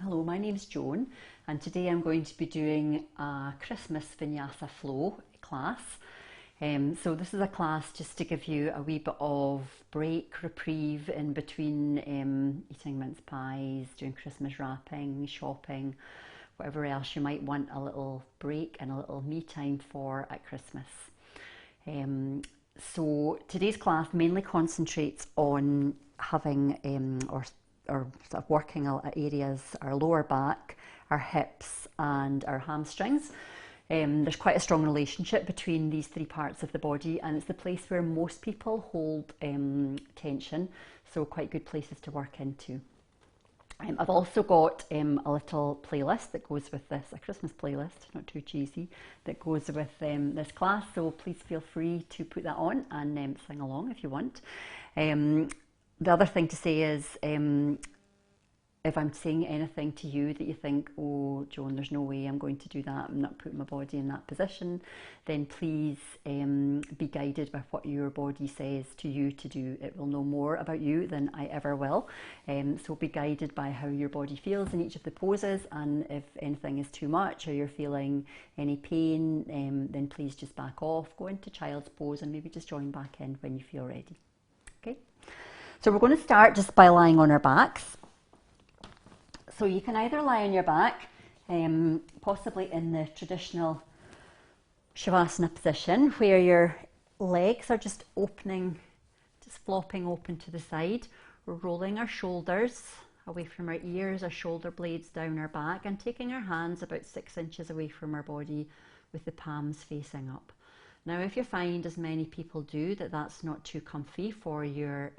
Hello, my name's Joan, and today I'm going to be doing a Christmas Vinyasa flow class. So this is a class just to give you a wee bit of break, reprieve in between eating mince pies, doing Christmas wrapping, shopping, whatever else you might want a little break and a little me time for at Christmas. So today's class mainly concentrates on having or sort of working areas, our lower back, our hips and our hamstrings. There's quite a strong relationship between these three parts of the body, and it's the place where most people hold tension, so quite good places to work into. I've also got a little playlist that goes with this, a Christmas playlist, not too cheesy, that goes with this class, so please feel free to put that on and sing along if you want. The other thing to say is, if I'm saying anything to you that you think, oh, Joan, there's no way I'm going to do that, I'm not putting my body in that position, then please be guided by what your body says to you to do. It will know more about you than I ever will. So be guided by how your body feels in each of the poses, and if anything is too much or you're feeling any pain, then please just back off, go into child's pose and maybe just join back in when you feel ready. Okay? So we're going to start just by lying on our backs. So you can either lie on your back, possibly in the traditional Shavasana position, where your legs are just opening, just flopping open to the side. We're rolling our shoulders away from our ears, our shoulder blades down our back, and taking our hands about 6 inches away from our body with the palms facing up. Now, if you find, as many people do, that that's not too comfy for your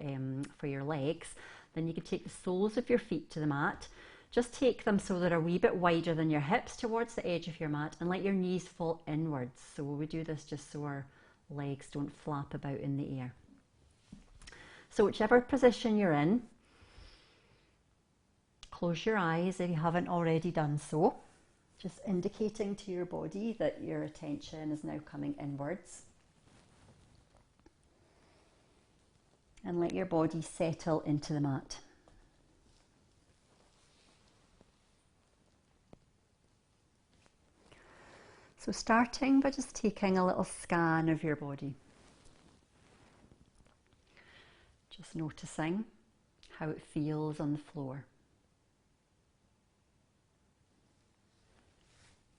legs, then you can take the soles of your feet to the mat. Just take them so they're a wee bit wider than your hips towards the edge of your mat, and let your knees fall inwards. So we do this just so our legs don't flap about in the air. So whichever position you're in, close your eyes if you haven't already done so, just indicating to your body that your attention is now coming inwards. And let your body settle into the mat. So starting by just taking a little scan of your body. Just noticing how it feels on the floor.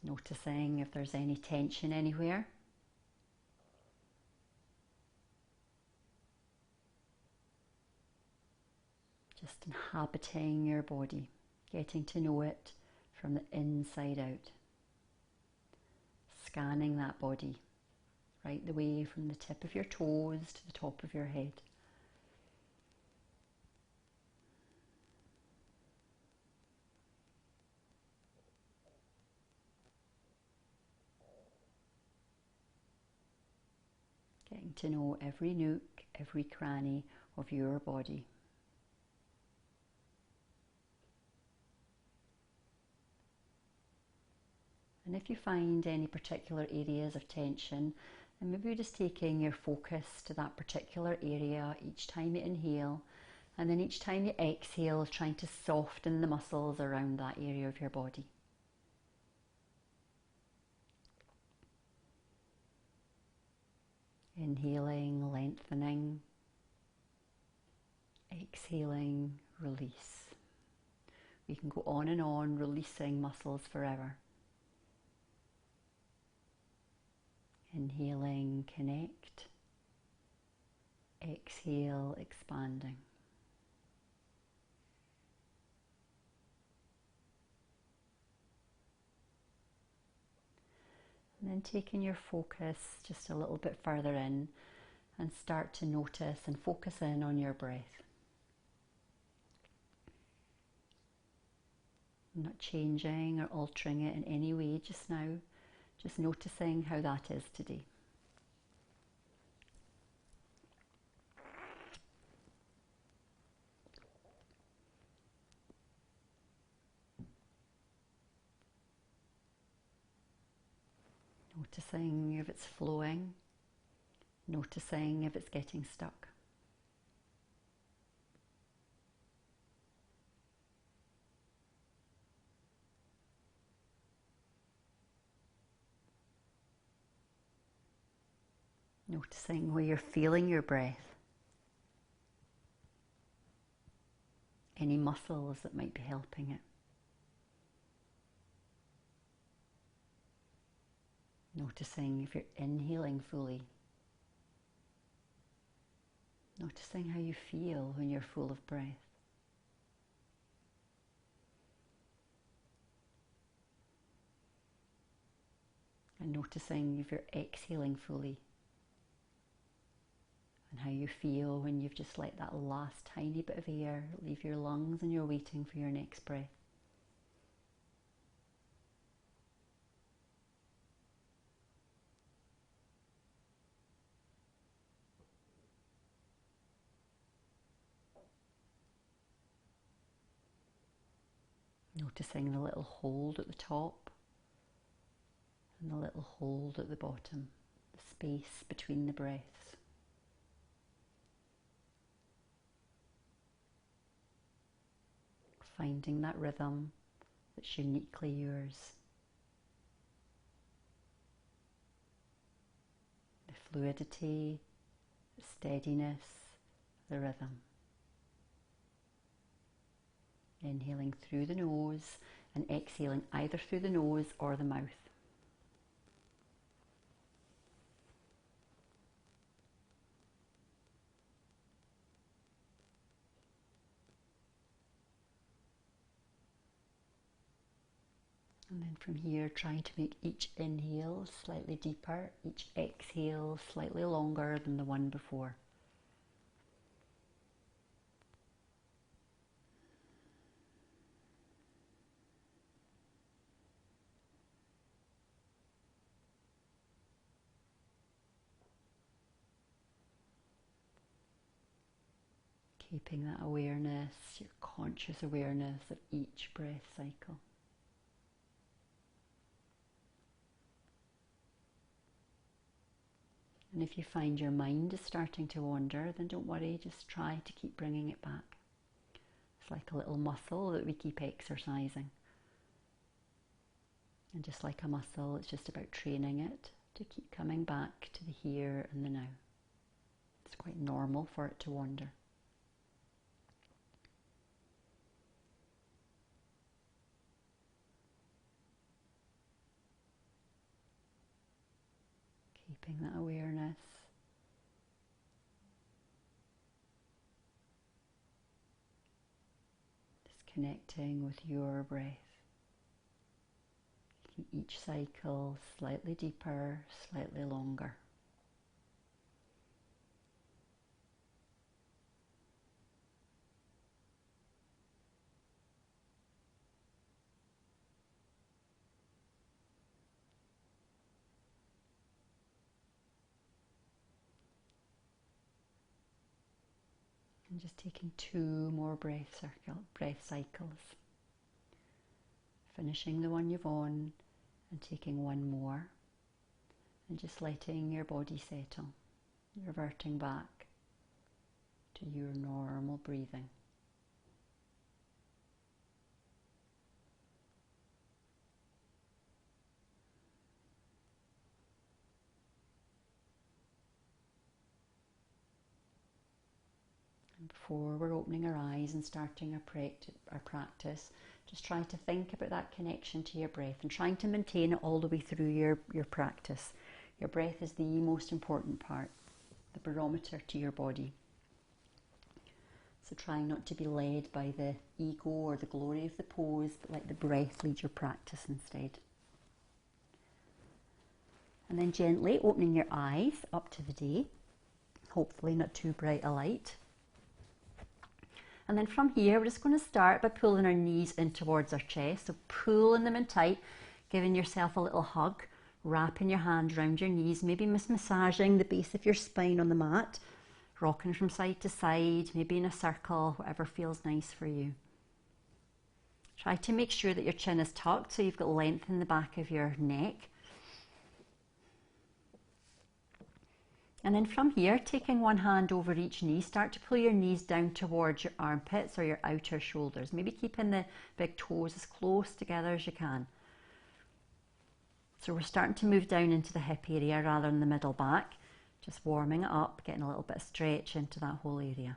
Noticing if there's any tension anywhere. Just inhabiting your body, getting to know it from the inside out. Scanning that body right the way from the tip of your toes to the top of your head. Getting to know every nook, every cranny of your body. And if you find any particular areas of tension, then maybe just taking your focus to that particular area each time you inhale, and then each time you exhale, trying to soften the muscles around that area of your body. Inhaling, lengthening. Exhaling, release. We can go on and on, releasing muscles forever. Inhaling, connect. Exhale, expanding. And then taking your focus just a little bit further in and start to notice and focus in on your breath. I'm not changing or altering it in any way just now, just noticing how that is today. Noticing if it's flowing, noticing if it's getting stuck. Noticing where you're feeling your breath. Any muscles that might be helping it. Noticing if you're inhaling fully. Noticing how you feel when you're full of breath. And noticing if you're exhaling fully. And how you feel when you've just let that last tiny bit of air leave your lungs and you're waiting for your next breath. Noticing the little hold at the top and the little hold at the bottom, the space between the breaths. Finding that rhythm that's uniquely yours. The fluidity, the steadiness, the rhythm. Inhaling through the nose and exhaling either through the nose or the mouth. And then from here, trying to make each inhale slightly deeper, each exhale slightly longer than the one before. Keeping that awareness, your conscious awareness of each breath cycle. And if you find your mind is starting to wander, then don't worry, just try to keep bringing it back. It's like a little muscle that we keep exercising. And just like a muscle, it's just about training it to keep coming back to the here and the now. It's quite normal for it to wander. Keeping that awareness. Just connecting with your breath. Each cycle slightly deeper, slightly longer. And just taking 2 more breath cycles. Finishing the one you've on and taking 1 more. And just letting your body settle. Reverting back to your normal breathing. And before we're opening our eyes and starting our practice, just try to think about that connection to your breath and trying to maintain it all the way through your practice. Your breath is the most important part, the barometer to your body. So try not to be led by the ego or the glory of the pose, but let the breath lead your practice instead. And then gently opening your eyes up to the day, hopefully not too bright a light. And then from here, we're just going to start by pulling our knees in towards our chest. So pulling them in tight, giving yourself a little hug, wrapping your hand around your knees, maybe massaging the base of your spine on the mat, rocking from side to side, maybe in a circle, whatever feels nice for you. Try to make sure that your chin is tucked so you've got length in the back of your neck. And then from here, taking one hand over each knee, start to pull your knees down towards your armpits or your outer shoulders. Maybe keeping the big toes as close together as you can. So we're starting to move down into the hip area rather than the middle back. Just warming it up, getting a little bit of stretch into that whole area.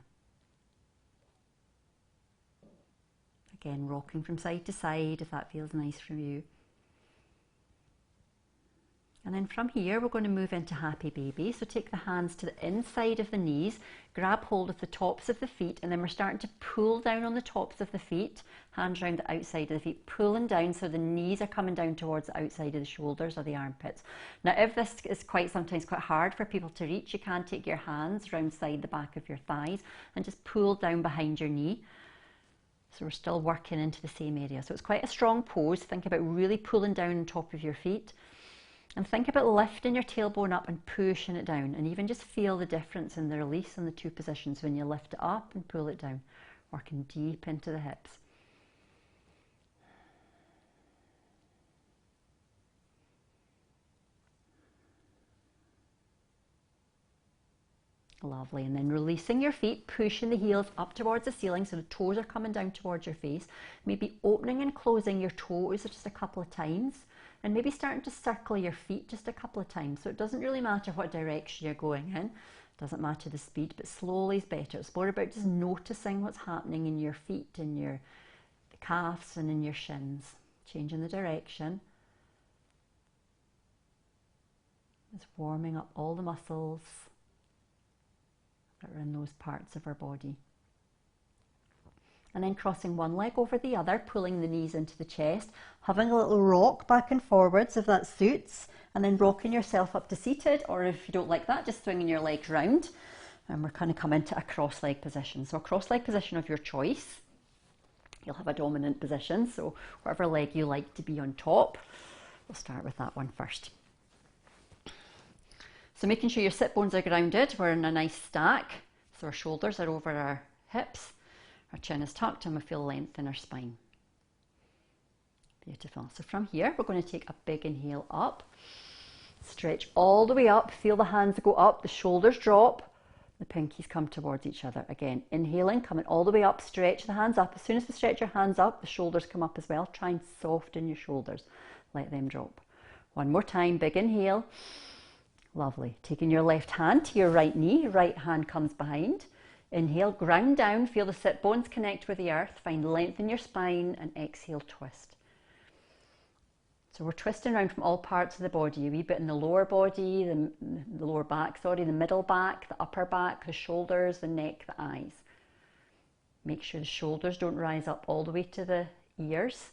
Again, rocking from side to side if that feels nice for you. And then from here, we're going to move into Happy Baby. So take the hands to the inside of the knees, grab hold of the tops of the feet, and then we're starting to pull down on the tops of the feet, hands around the outside of the feet, pulling down so the knees are coming down towards the outside of the shoulders or the armpits. Now, if this is sometimes quite hard for people to reach, you can take your hands round side the back of your thighs and just pull down behind your knee. So we're still working into the same area. So it's quite a strong pose. Think about really pulling down on top of your feet. And think about lifting your tailbone up and pushing it down, and even just feel the difference in the release in the two positions when you lift it up and pull it down, working deep into the hips. Lovely. And then releasing your feet, pushing the heels up towards the ceiling so the toes are coming down towards your face. Maybe opening and closing your toes just a couple of times. And maybe starting to circle your feet just a couple of times. So it doesn't really matter what direction you're going in. It doesn't matter the speed, but slowly is better. It's more about just noticing what's happening in your feet, in your calves and in your shins. Changing the direction. It's warming up all the muscles that are in those parts of our body. And then crossing one leg over the other, pulling the knees into the chest, having a little rock back and forwards if that suits, and then rocking yourself up to seated, or if you don't like that, just swinging your legs round. And we're kind of coming to a cross leg position. So a cross leg position of your choice. You'll have a dominant position, so whatever leg you like to be on top. We'll start with that one first. So making sure your sit bones are grounded, we're in a nice stack. So our shoulders are over our hips. Our chin is tucked and we feel length in our spine. Beautiful. So from here, we're going to take a big inhale up. Stretch all the way up. Feel the hands go up, the shoulders drop, the pinkies come towards each other. Again, inhaling, coming all the way up, stretch the hands up. As soon as you stretch your hands up, the shoulders come up as well. Try and soften your shoulders. Let them drop. One more time, big inhale. Lovely. Taking your left hand to your right knee, right hand comes behind. Inhale, ground down, feel the sit bones connect with the earth, find length in your spine, and exhale, twist. So we're twisting around from all parts of the body, a wee bit in the lower body, the lower back, the middle back, the upper back, the shoulders, the neck, the eyes. Make sure the shoulders don't rise up all the way to the ears.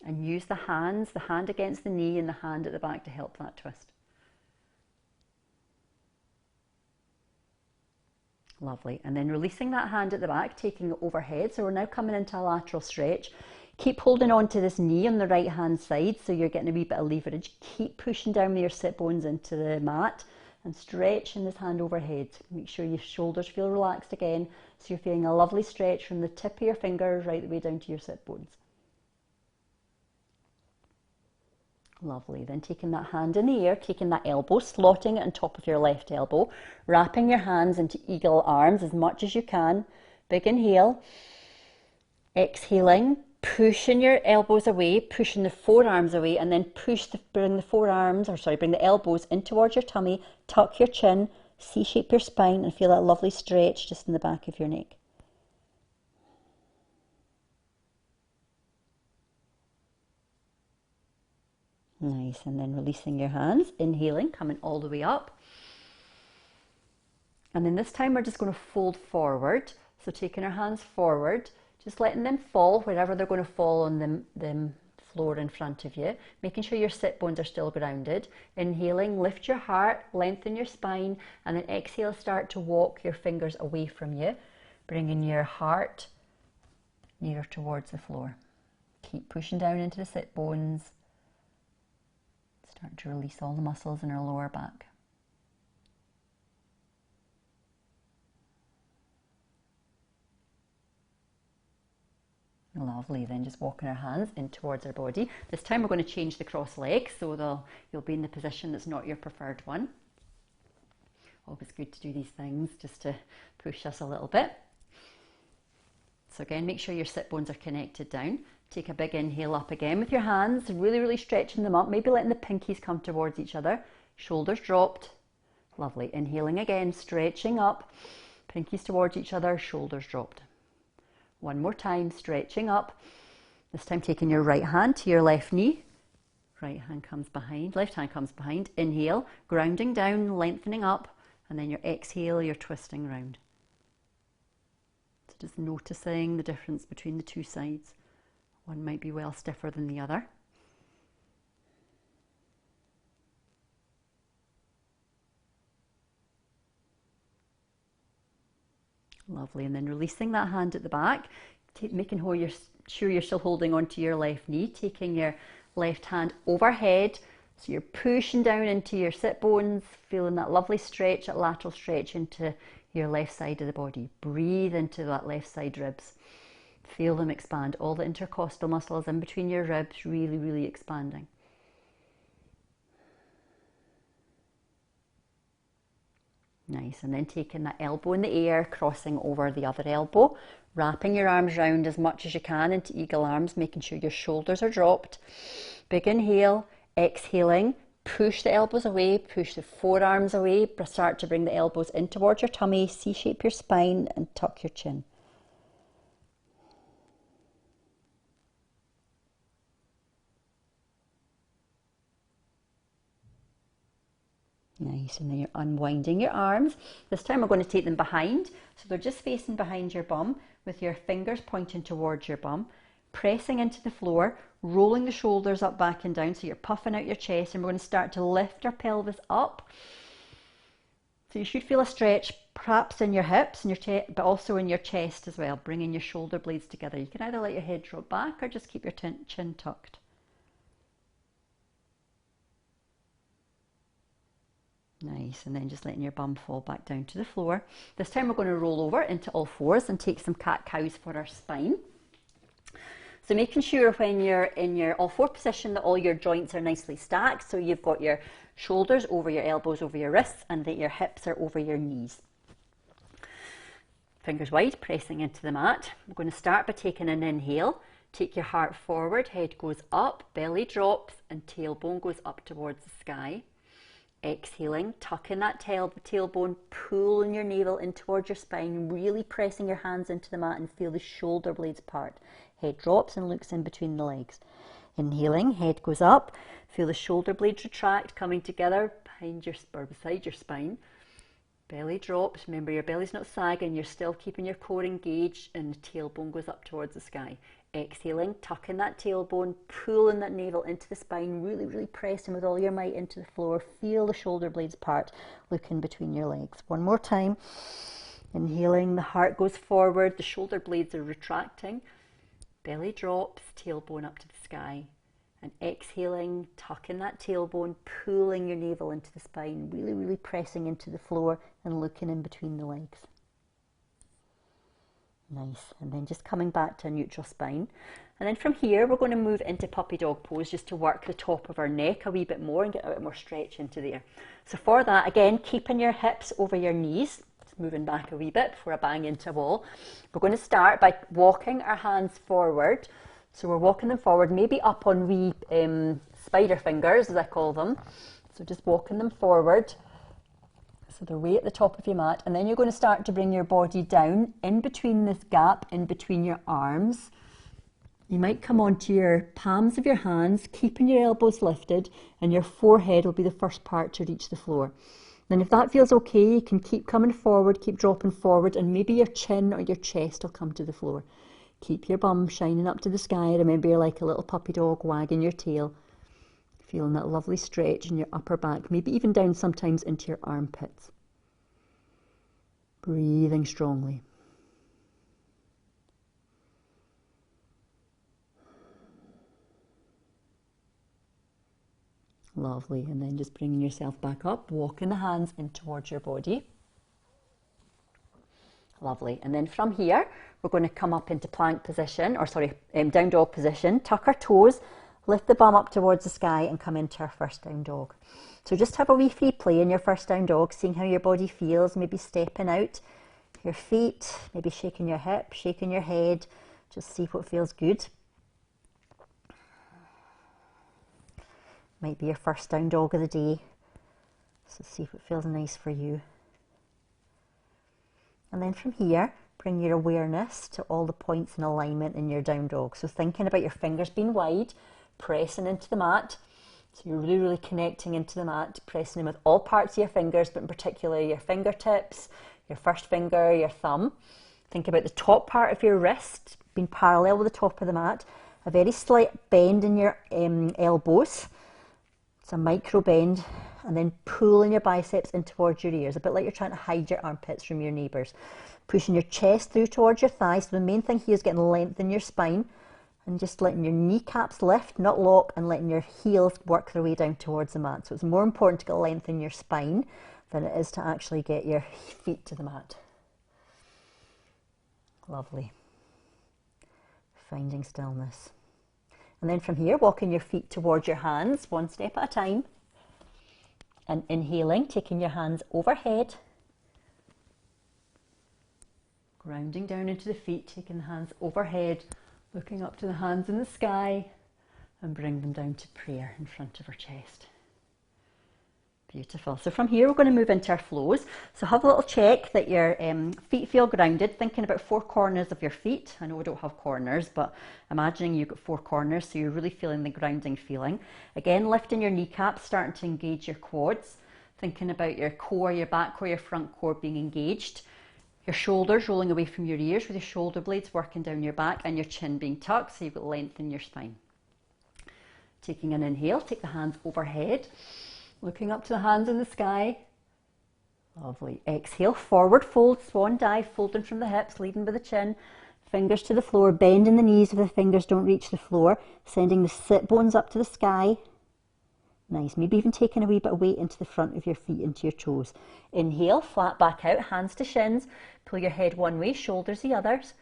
And use the hands, the hand against the knee and the hand at the back to help that twist. Lovely. And then releasing that hand at the back, taking it overhead. So we're now coming into a lateral stretch. Keep holding on to this knee on the right hand side so you're getting a wee bit of leverage. Keep pushing down with your sit bones into the mat and stretching this hand overhead. Make sure your shoulders feel relaxed again so you're feeling a lovely stretch from the tip of your fingers right the way down to your sit bones. Lovely. Then taking that hand in the air, taking that elbow, slotting it on top of your left elbow, wrapping your hands into eagle arms as much as you can. Big inhale. Exhaling, pushing your elbows away, pushing the forearms away, and then bring the elbows in towards your tummy, tuck your chin, C-shape your spine, and feel that lovely stretch just in the back of your neck. Nice, and then releasing your hands, inhaling, coming all the way up. And then this time we're just going to fold forward. So taking our hands forward, just letting them fall wherever they're going to fall on the floor in front of you. Making sure your sit bones are still grounded. Inhaling, lift your heart, lengthen your spine, and then exhale, start to walk your fingers away from you, bringing your heart nearer towards the floor. Keep pushing down into the sit bones. Start to release all the muscles in our lower back. Lovely. Then just walking our hands in towards our body. This time we're going to change the cross legs so you'll be in the position that's not your preferred one. Always good to do these things just to push us a little bit. So again, make sure your sit bones are connected down. Take a big inhale up again with your hands, really, really stretching them up, maybe letting the pinkies come towards each other. shoulders dropped. Lovely. Inhaling again, stretching up, pinkies towards each other, shoulders dropped. One more time, stretching up. This time taking your right hand to your left knee. Right hand comes behind, left hand comes behind. Inhale, grounding down, lengthening up, and then your exhale, you're twisting round. So just noticing the difference between the two sides. One might be well stiffer than the other. Lovely, and then releasing that hand at the back, making sure you're still holding onto your left knee, taking your left hand overhead, so you're pushing down into your sit bones, feeling that lovely stretch, that lateral stretch into your left side of the body. Breathe into that left side ribs. Feel them expand. All the intercostal muscles in between your ribs really, really expanding. Nice, and then taking that elbow in the air, crossing over the other elbow, wrapping your arms round as much as you can into eagle arms, making sure your shoulders are dropped. Big inhale, exhaling, push the elbows away, push the forearms away, start to bring the elbows in towards your tummy, C-shape your spine and tuck your chin. Nice, and then you're unwinding your arms. This time we're going to take them behind, so they're just facing behind your bum with your fingers pointing towards your bum, pressing into the floor, rolling the shoulders up, back and down, so you're puffing out your chest, and we're going to start to lift our pelvis up. So you should feel a stretch perhaps in your hips and your chest, but also in your chest as well, bringing your shoulder blades together. You can either let your head drop back or just keep your chin tucked. Nice, and then just letting your bum fall back down to the floor. This time we're going to roll over into all fours and take some cat-cows for our spine. So making sure when you're in your all four position that all your joints are nicely stacked. So you've got your shoulders over your elbows, over your wrists, and that your hips are over your knees. Fingers wide, pressing into the mat. We're going to start by taking an inhale. Take your heart forward, head goes up, belly drops, and tailbone goes up towards the sky. Exhaling, tucking that tailbone, pulling your navel in towards your spine, really pressing your hands into the mat and feel the shoulder blades part. Head drops and looks in between the legs. Inhaling, head goes up, feel the shoulder blades retract, coming together behind your or beside your spine. Belly drops, remember your belly's not sagging, you're still keeping your core engaged, and the tailbone goes up towards the sky. Exhaling, tucking that tailbone, pulling that navel into the spine, really, really pressing with all your might into the floor. Feel the shoulder blades part, look in between your legs. One more time. Inhaling, the heart goes forward, the shoulder blades are retracting. Belly drops, tailbone up to the sky. And exhaling, tucking that tailbone, pulling your navel into the spine, really, really pressing into the floor and looking in between the legs. Nice, and then just coming back to a neutral spine. And then from here, we're going to move into puppy dog pose just to work the top of our neck a wee bit more and get a bit more stretch into there. So for that, again, keeping your hips over your knees, just moving back a wee bit before I bang into a wall. We're going to start by walking our hands forward. So we're walking them forward, maybe up on wee spider fingers, as I call them. So just walking them forward. So they're way at the top of your mat, and then you're going to start to bring your body down in between this gap, in between your arms. You might come onto your palms of your hands, keeping your elbows lifted, and your forehead will be the first part to reach the floor. Then if that feels okay, you can keep coming forward, keep dropping forward, and maybe your chin or your chest will come to the floor. Keep your bum shining up to the sky. Remember, you're like a little puppy dog wagging your tail. Feeling that lovely stretch in your upper back, maybe even down sometimes into your armpits. Breathing strongly. Lovely, and then just bringing yourself back up, walking the hands in towards your body. Lovely, and then from here, we're going to come up into plank position, or sorry, down dog position, tuck our toes, lift the bum up towards the sky and come into our first down dog. So just have a wee free play in your first down dog, seeing how your body feels, maybe stepping out your feet, maybe shaking your hips, shaking your head, just see what feels good. Might be your first down dog of the day. So see if it feels nice for you. And then from here, bring your awareness to all the points in alignment in your down dog. So thinking about your fingers being wide, pressing into the mat. So you're really, really connecting into the mat, pressing in with all parts of your fingers, but in particular your fingertips, your first finger, your thumb. Think about the top part of your wrist being parallel with the top of the mat. A very slight bend in your elbows. It's a micro bend. And then pulling your biceps in towards your ears, a bit like you're trying to hide your armpits from your neighbours. Pushing your chest through towards your thighs. So the main thing here is getting length in your spine and just letting your kneecaps lift, not lock, and letting your heels work their way down towards the mat. So it's more important to get length in your spine than it is to actually get your feet to the mat. Lovely. Finding stillness. And then from here, walking your feet towards your hands, one step at a time. And inhaling, taking your hands overhead, grounding down into the feet, taking the hands overhead, looking up to the hands in the sky, and bring them down to prayer in front of our chest. Beautiful. So from here, we're going to move into our flows. So have a little check that your feet feel grounded, thinking about four corners of your feet. I know we don't have corners, but imagining you've got four corners, so you're really feeling the grounding feeling. Again, lifting your kneecaps, starting to engage your quads, thinking about your core, your back core, your front core being engaged. Your shoulders rolling away from your ears with your shoulder blades working down your back and your chin being tucked, so you've got length in your spine. Taking an inhale, take the hands overhead. Looking up to the hands in the sky. Lovely. Exhale, forward fold, swan dive, folding from the hips, leading with the chin. Fingers to the floor, bending the knees if the fingers don't reach the floor. Sending the sit bones up to the sky. Nice. Maybe even taking a wee bit of weight into the front of your feet, into your toes. Inhale, flat back out, hands to shins. Pull your head one way, shoulders the others.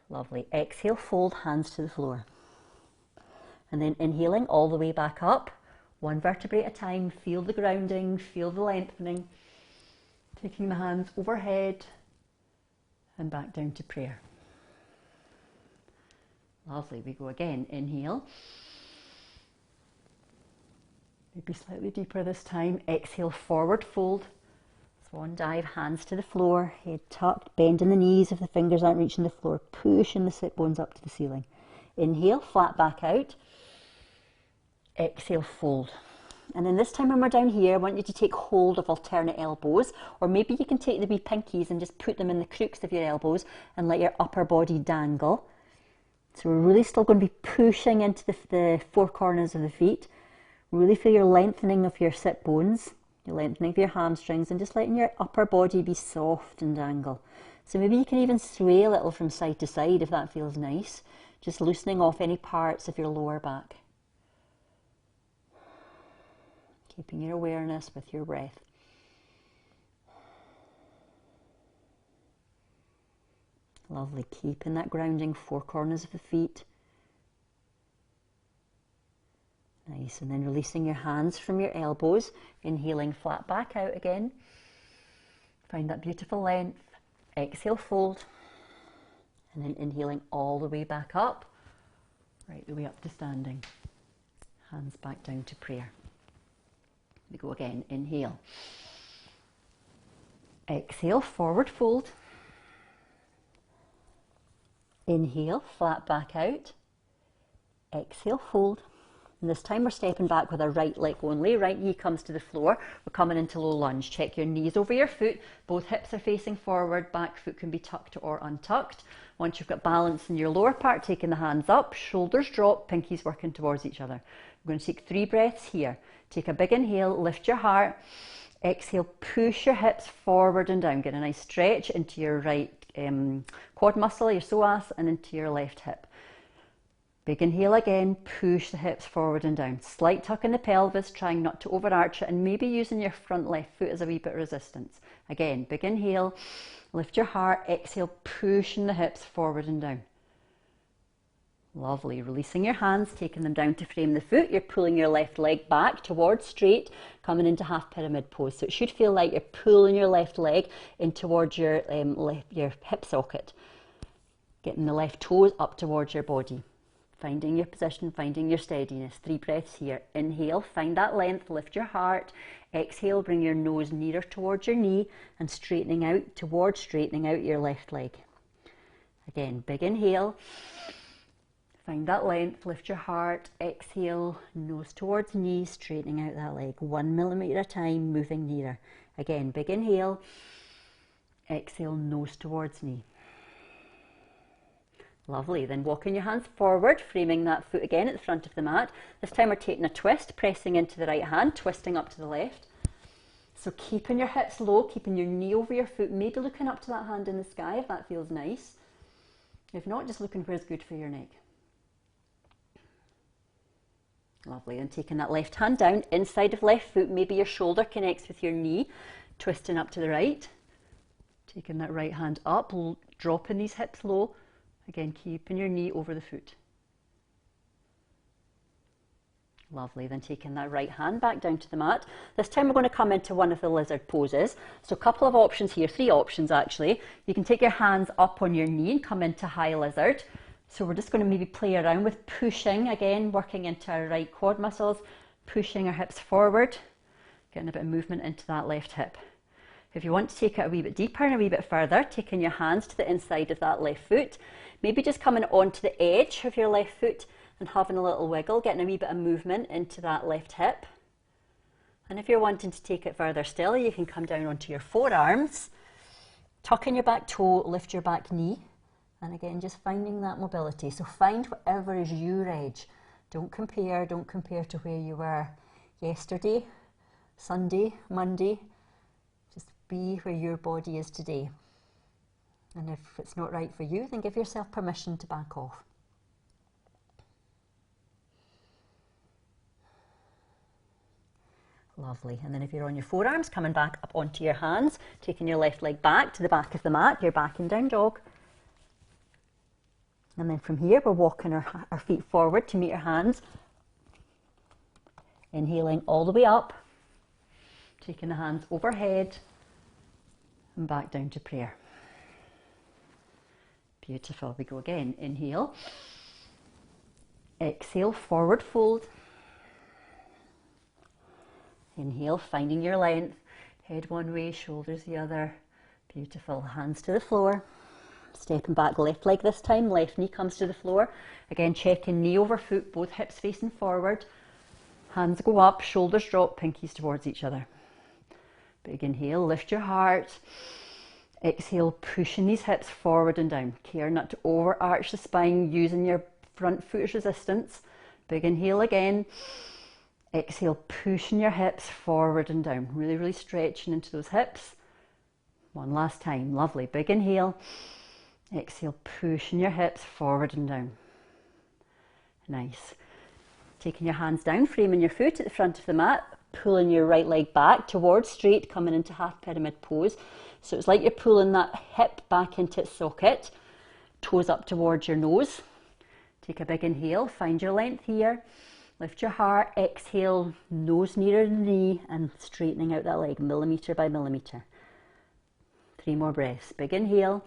Lovely. Exhale, fold, hands to the floor. And then inhaling all the way back up. One vertebrae at a time, feel the grounding, feel the lengthening. Taking the hands overhead and back down to prayer. Lovely, we go again. Inhale. Maybe slightly deeper this time. Exhale, forward fold. Swan dive, hands to the floor, head tucked, bending the knees if the fingers aren't reaching the floor, pushing the sit bones up to the ceiling. Inhale, flat back out. Exhale, fold. And then this time when we're down here, I want you to take hold of alternate elbows, or maybe you can take the wee pinkies and just put them in the crooks of your elbows and let your upper body dangle. So we're really still going to be pushing into the four corners of the feet. Really feel your lengthening of your sit bones, your lengthening of your hamstrings, and just letting your upper body be soft and dangle. So maybe you can even sway a little from side to side if that feels nice, just loosening off any parts of your lower back. Keeping your awareness with your breath. Lovely, keeping that grounding, four corners of the feet. Nice, and then releasing your hands from your elbows, inhaling flat back out again. Find that beautiful length. Exhale, fold. And then inhaling all the way back up, right the way up to standing. Hands back down to prayer. We go again, inhale. Exhale, forward fold. Inhale, flat back out. Exhale, fold. And this time we're stepping back with our right leg only. Right knee comes to the floor. We're coming into low lunge. Check your knees over your foot. Both hips are facing forward. Back foot can be tucked or untucked. Once you've got balance in your lower part, taking the hands up, shoulders drop, pinkies working towards each other. We're going to take 3 breaths here. Take a big inhale, lift your heart. Exhale, push your hips forward and down. Get a nice stretch into your right quad muscle, your psoas, and into your left hip. Big inhale again, push the hips forward and down. Slight tuck in the pelvis, trying not to overarch it, and maybe using your front left foot as a wee bit of resistance. Again, big inhale, lift your heart, exhale, pushing the hips forward and down. Lovely. Releasing your hands, taking them down to frame the foot. You're pulling your left leg back towards straight, coming into half pyramid pose. So it should feel like you're pulling your left leg in towards your hip socket. Getting the left toes up towards your body. Finding your position, finding your steadiness. 3 breaths here. Inhale, find that length, lift your heart. Exhale, bring your nose nearer towards your knee and straightening out your left leg. Again, big inhale. Find that length, lift your heart. Exhale, nose towards knee, straightening out that leg. 1 millimeter at a time, moving nearer. Again, big inhale. Exhale, nose towards knee. Lovely. Then walking your hands forward, framing that foot again at the front of the mat. This time we're taking a twist, pressing into the right hand, twisting up to the left. So keeping your hips low, keeping your knee over your foot, maybe looking up to that hand in the sky if that feels nice. If not, just looking where's good for your neck. Lovely. And taking that left hand down, inside of left foot, maybe your shoulder connects with your knee, twisting up to the right. Taking that right hand up, dropping these hips low. Again, keeping your knee over the foot. Lovely. Then taking that right hand back down to the mat. This time we're going to come into one of the lizard poses. So a couple of options here, 3 options actually. You can take your hands up on your knee and come into high lizard. So we're just going to maybe play around with pushing, again, working into our right quad muscles, pushing our hips forward, getting a bit of movement into that left hip. If you want to take it a wee bit deeper and a wee bit further, taking your hands to the inside of that left foot, maybe just coming onto the edge of your left foot and having a little wiggle, getting a wee bit of movement into that left hip. And if you're wanting to take it further still, you can come down onto your forearms, tuck in your back toe, lift your back knee, and again, just finding that mobility. So find whatever is your edge. Don't compare to where you were yesterday, Sunday, Monday. Just be where your body is today. And if it's not right for you, then give yourself permission to back off. Lovely. And then if you're on your forearms, coming back up onto your hands, taking your left leg back to the back of the mat, you're back in down dog. And then from here, we're walking our feet forward to meet our hands. Inhaling all the way up, taking the hands overhead and back down to prayer. Beautiful. We go again. Inhale. Exhale, forward fold. Inhale, finding your length. Head one way, shoulders the other. Beautiful. Hands to the floor. Stepping back, left leg this time. Left knee comes to the floor. Again, checking knee over foot, both hips facing forward. Hands go up, shoulders drop, pinkies towards each other. Big inhale, lift your heart. Exhale, pushing these hips forward and down. Care not to overarch the spine, using your front foot as resistance. Big inhale again. Exhale, pushing your hips forward and down. Really, really stretching into those hips. One last time. Lovely. Big inhale. Exhale, pushing your hips forward and down. Nice. Taking your hands down, framing your foot at the front of the mat, pulling your right leg back towards straight, coming into half pyramid pose. So it's like you're pulling that hip back into its socket, toes up towards your nose. Take a big inhale, find your length here. Lift your heart, exhale, nose nearer the knee and straightening out that leg, millimetre by millimetre. 3 more breaths. Big inhale.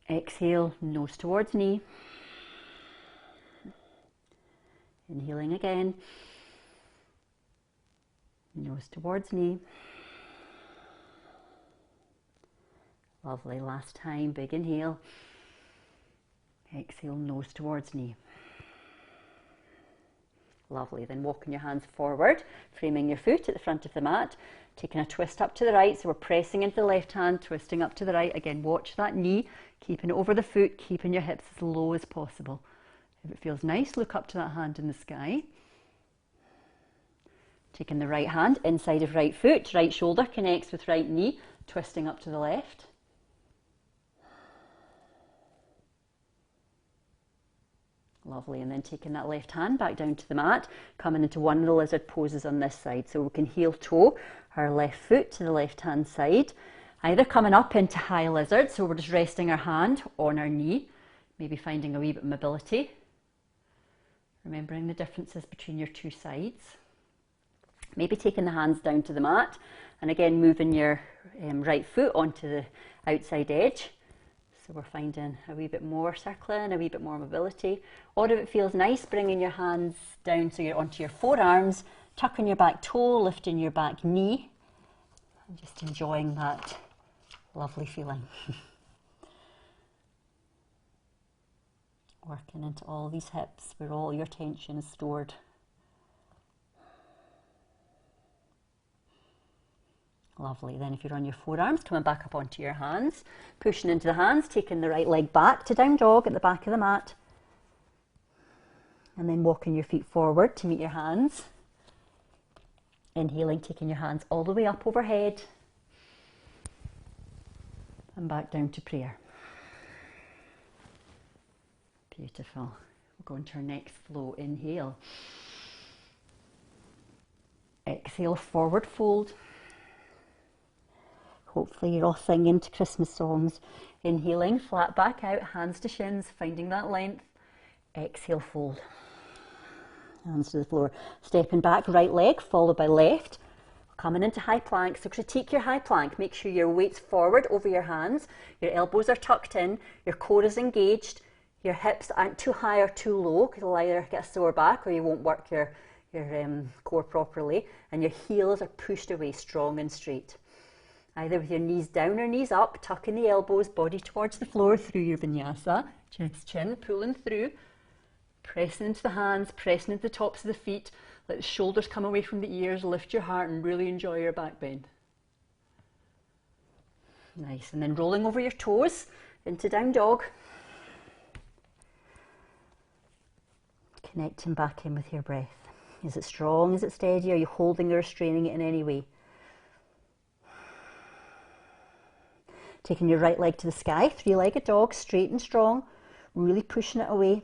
Exhale, nose towards knee. Inhaling again. Nose towards knee. Lovely. Last time. Big inhale. Exhale, nose towards knee. Lovely. Then walking your hands forward, framing your foot at the front of the mat, taking a twist up to the right. So we're pressing into the left hand, twisting up to the right. Again, watch that knee, keeping it over the foot, keeping your hips as low as possible. If it feels nice, look up to that hand in the sky. Taking the right hand inside of right foot, right shoulder connects with right knee, twisting up to the left. Lovely, and then taking that left hand back down to the mat, coming into one of the lizard poses on this side. So we can heel toe our left foot to the left hand side, either coming up into high lizard, so we're just resting our hand on our knee, maybe finding a wee bit of mobility. Remembering the differences between your 2 sides. Maybe taking the hands down to the mat, and again moving your right foot onto the outside edge. So we're finding a wee bit more circling, a wee bit more mobility. Or if it feels nice, bringing your hands down so you're onto your forearms, tucking your back toe, lifting your back knee, and just enjoying that lovely feeling. Working into all these hips where all your tension is stored. Lovely. Then if you're on your forearms, coming back up onto your hands, pushing into the hands, taking the right leg back to down dog at the back of the mat. And then walking your feet forward to meet your hands. Inhaling, taking your hands all the way up overhead. And back down to prayer. Beautiful. We'll go into our next flow. Inhale. Exhale, forward fold. Hopefully you're all singing to Christmas songs. Inhaling, flat back out, hands to shins, finding that length. Exhale, fold. Hands to the floor. Stepping back, right leg followed by left. Coming into high plank. So critique your high plank. Make sure your weight's forward over your hands. Your elbows are tucked in. Your core is engaged. Your hips aren't too high or too low, because you'll either get a sore back or you won't work your core properly. And your heels are pushed away strong and straight. Either with your knees down or knees up, tucking the elbows, body towards the floor through your vinyasa, chest, chin, pulling through, pressing into the hands, pressing into the tops of the feet, let the shoulders come away from the ears, lift your heart and really enjoy your back bend. Nice, and then rolling over your toes into down dog. Connecting back in with your breath. Is it strong? Is it steady? Are you holding or restraining it in any way? Taking your right leg to the sky, three-legged dog, straight and strong, really pushing it away.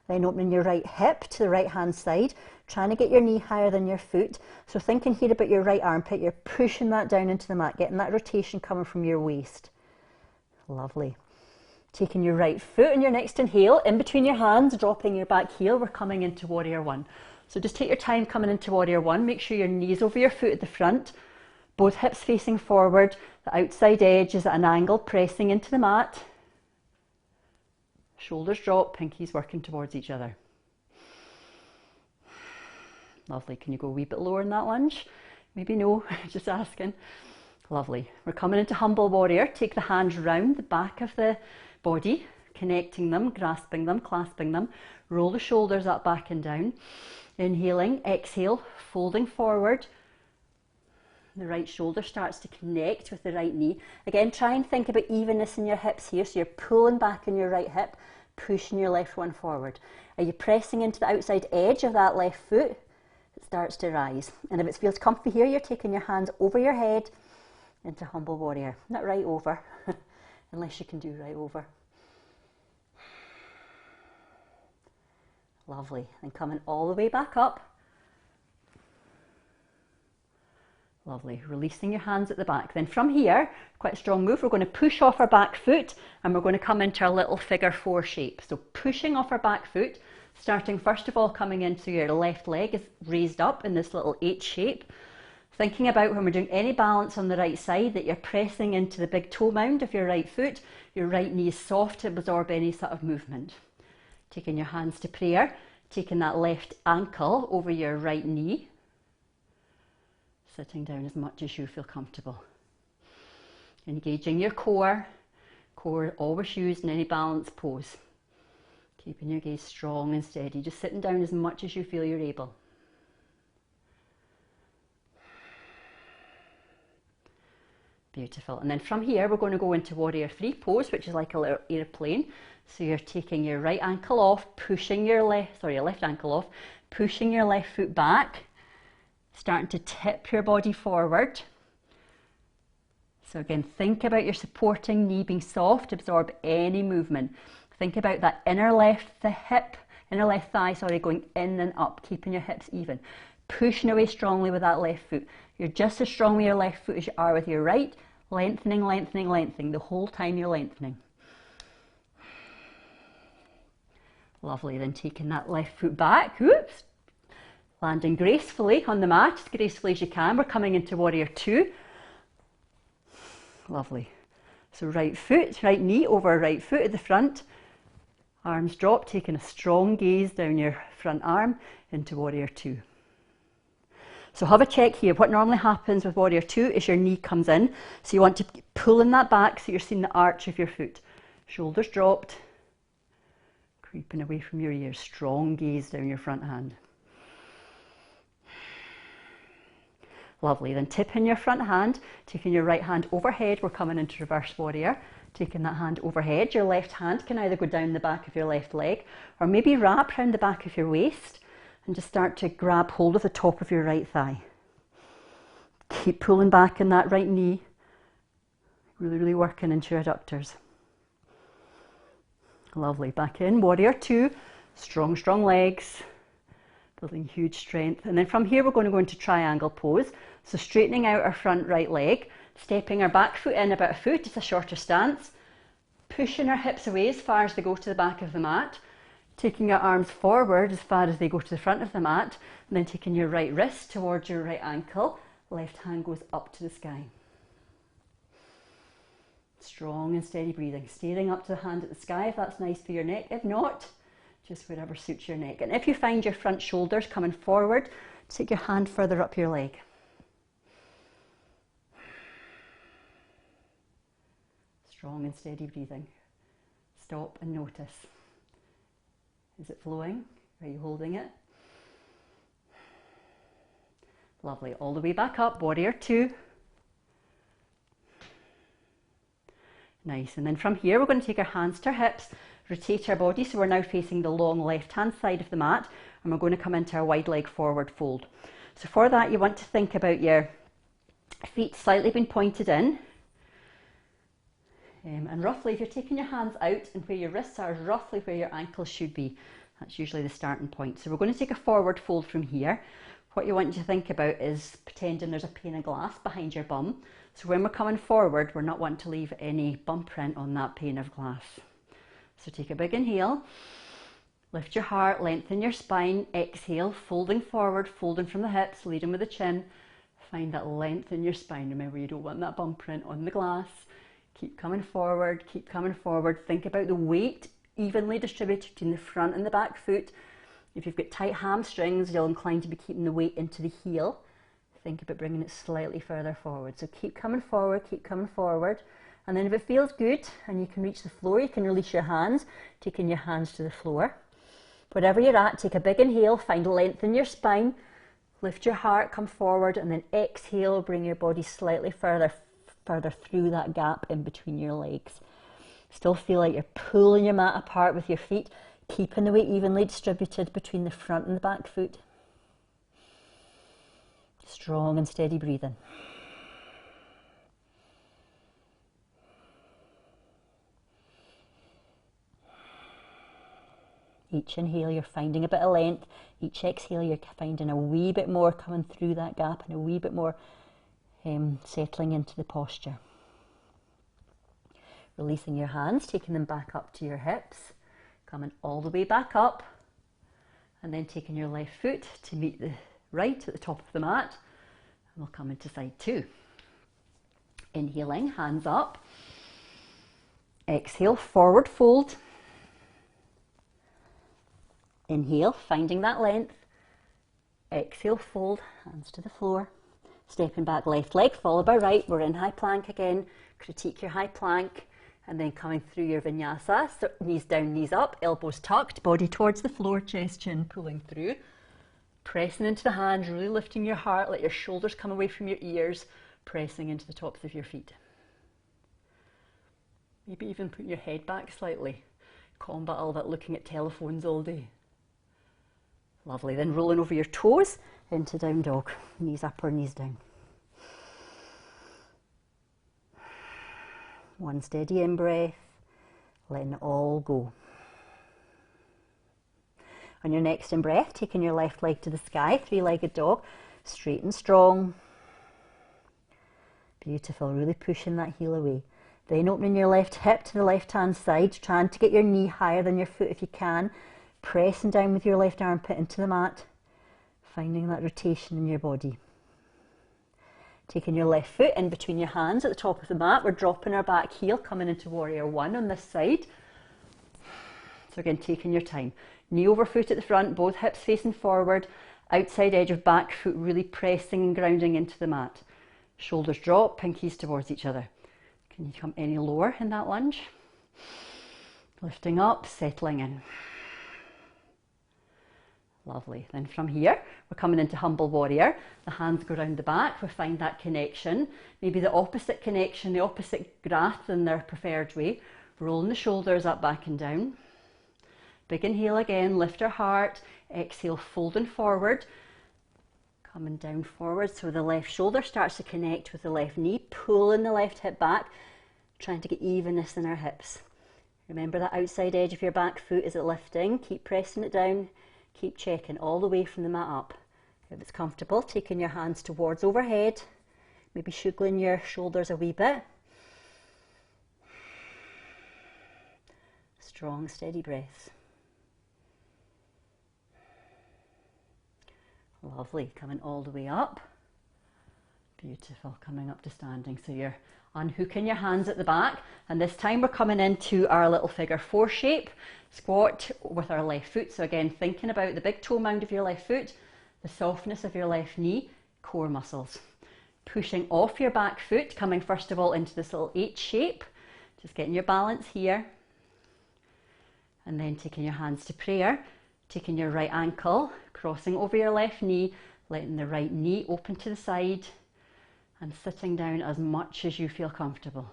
Then opening your right hip to the right hand side, trying to get your knee higher than your foot. So thinking here about your right armpit, you're pushing that down into the mat, getting that rotation coming from your waist. Lovely. Taking your right foot and your next inhale, in between your hands, dropping your back heel, we're coming into warrior one. So just take your time coming into warrior one, make sure your knees over your foot at the front, both hips facing forward, the outside edge is at an angle, pressing into the mat. Shoulders drop, pinkies working towards each other. Lovely. Can you go a wee bit lower in that lunge? Maybe no, just asking. Lovely. We're coming into humble warrior. Take the hands round the back of the body, connecting them, grasping them, clasping them. Roll the shoulders up, back and down. Inhaling, exhale, folding forward. The right shoulder starts to connect with the right knee. Again, try and think about evenness in your hips here. So you're pulling back in your right hip, pushing your left one forward. Are you pressing into the outside edge of that left foot? It starts to rise. And if it feels comfy here, you're taking your hands over your head into humble warrior. Not right over, unless you can do right over. Lovely. And coming all the way back up. Lovely. Releasing your hands at the back. Then from here, quite a strong move, we're going to push off our back foot and we're going to come into our little figure four shape. So pushing off our back foot, starting first of all coming into your left leg is raised up in this little H shape. Thinking about when we're doing any balance on the right side that you're pressing into the big toe mound of your right foot, your right knee is soft to absorb any sort of movement. Taking your hands to prayer, taking that left ankle over your right knee. Sitting down as much as you feel comfortable. Engaging your core always used in any balance pose. Keeping your gaze strong and steady, just sitting down as much as you feel you're able. Beautiful. And then from here we're going to go into warrior three pose, which is like a little airplane. So you're taking your right ankle off, pushing your left ankle off, pushing your left foot back. Starting to tip your body forward. So again, think about your supporting knee being soft, absorb any movement. Think about that inner left thigh, going in and up, keeping your hips even. Pushing away strongly with that left foot. You're just as strong with your left foot as you are with your right. Lengthening, lengthening, lengthening. The whole time you're lengthening. Lovely. Then taking that left foot back. Oops. Landing gracefully on the mat, as gracefully as you can. We're coming into warrior two. Lovely. So right foot, right knee over right foot at the front. Arms drop, taking a strong gaze down your front arm into warrior two. So have a check here. What normally happens with warrior two is your knee comes in. So you want to keep pulling that back so you're seeing the arch of your foot. Shoulders dropped, creeping away from your ears. Strong gaze down your front hand. Lovely. Then tip in your front hand, taking your right hand overhead. We're coming into reverse warrior. Taking that hand overhead. Your left hand can either go down the back of your left leg or maybe wrap around the back of your waist and just start to grab hold of the top of your right thigh. Keep pulling back in that right knee. Really working into your adductors. Lovely. Back in, warrior two. Strong legs. Building huge strength. And then from here we're going to go into triangle pose. So straightening out our front right leg, stepping our back foot in about a foot, it's a shorter stance. Pushing our hips away as far as they go to the back of the mat. Taking our arms forward as far as they go to the front of the mat. And then taking your right wrist towards your right ankle. Left hand goes up to the sky. Strong and steady breathing. Staring up to the hand at the sky if that's nice for your neck. If not, just whatever suits your neck. And if you find your front shoulders coming forward, take your hand further up your leg. Strong and steady breathing. Stop and notice. Is it flowing? Are you holding it? Lovely. All the way back up, warrior two. Nice. And then from here, we're going to take our hands to our hips, rotate our body. So we're now facing the long left-hand side of the mat, and we're going to come into our wide leg forward fold. So for that, you want to think about your feet slightly being pointed in. And roughly, if you're taking your hands out and where your wrists are, roughly where your ankles should be. That's usually the starting point. So we're going to take a forward fold from here. What you want to think about is pretending there's a pane of glass behind your bum. So when we're coming forward, we're not wanting to leave any bum print on that pane of glass. So take a big inhale, lift your heart, lengthen your spine, exhale, folding forward, folding from the hips, leading with the chin. Find that length in your spine. Remember, you don't want that bum print on the glass. Keep coming forward, keep coming forward. Think about the weight evenly distributed between the front and the back foot. If you've got tight hamstrings, you'll incline to be keeping the weight into the heel. Think about bringing it slightly further forward. So keep coming forward, keep coming forward. And then if it feels good and you can reach the floor, you can release your hands, taking your hands to the floor. Wherever you're at, take a big inhale, find length in your spine, lift your heart, come forward, and then exhale, bring your body slightly further through that gap in between your legs. Still feel like you're pulling your mat apart with your feet, keeping the weight evenly distributed between the front and the back foot. Strong and steady breathing. Each inhale you're finding a bit of length, each exhale you're finding a wee bit more coming through that gap and a wee bit more settling into the posture. Releasing your hands, taking them back up to your hips, coming all the way back up, and then taking your left foot to meet the right at the top of the mat, and we'll come into side two. Inhaling, hands up. Exhale, forward fold. Inhale, finding that length. Exhale, fold, hands to the floor. Stepping back, left leg followed by right. We're in high plank again. Critique your high plank. And then coming through your vinyasa, so knees down, knees up, elbows tucked, body towards the floor, chest, chin pulling through. Pressing into the hands, really lifting your heart, let your shoulders come away from your ears, pressing into the tops of your feet. Maybe even putting your head back slightly. Combat all that looking at telephones all day. Lovely, then rolling over your toes into down dog. Knees up or knees down. One steady in-breath, letting it all go. On your next in-breath, taking your left leg to the sky, three-legged dog, straight and strong. Beautiful, really pushing that heel away. Then opening your left hip to the left-hand side, trying to get your knee higher than your foot if you can. Pressing down with your left armpit into the mat, finding that rotation in your body. Taking your left foot in between your hands at the top of the mat, we're dropping our back heel, coming into warrior one on this side. So again, taking your time. Knee over foot at the front, both hips facing forward, outside edge of back foot really pressing and grounding into the mat. Shoulders drop, pinkies towards each other. Can you come any lower in that lunge? Lifting up, settling in. Lovely. Then from here, we're coming into humble warrior. The hands go round the back. We find that connection. Maybe the opposite connection, the opposite grasp in their preferred way. Rolling the shoulders up, back and down. Big inhale again, lift our heart. Exhale, folding forward. Coming down forward, so the left shoulder starts to connect with the left knee. Pulling the left hip back, trying to get evenness in our hips. Remember that outside edge of your back foot, is it lifting? Keep pressing it down. Keep checking all the way from the mat up. If it's comfortable, taking your hands towards overhead, maybe shuggling your shoulders a wee bit. Strong, steady breaths. Lovely, coming all the way up. Beautiful, coming up to standing. So you're unhooking your hands at the back, and this time we're coming into our little figure four shape. Squat with our left foot. So again, thinking about the big toe mound of your left foot, the softness of your left knee, core muscles. Pushing off your back foot, coming first of all into this little H shape. Just getting your balance here. And then taking your hands to prayer, taking your right ankle, crossing over your left knee, letting the right knee open to the side, and sitting down as much as you feel comfortable.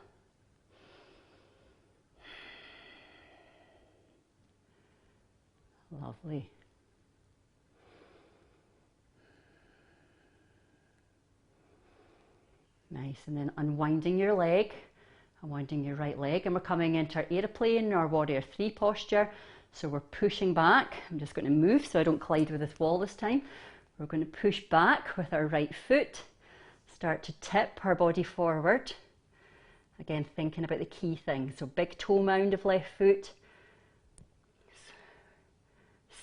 Lovely. Nice, and then unwinding your leg, unwinding your right leg, and we're coming into our aeroplane or warrior three posture. So we're pushing back. I'm just going to move so I don't collide with this wall this time. We're going to push back with our right foot, start to tip our body forward. Again, thinking about the key thing. So big toe mound of left foot,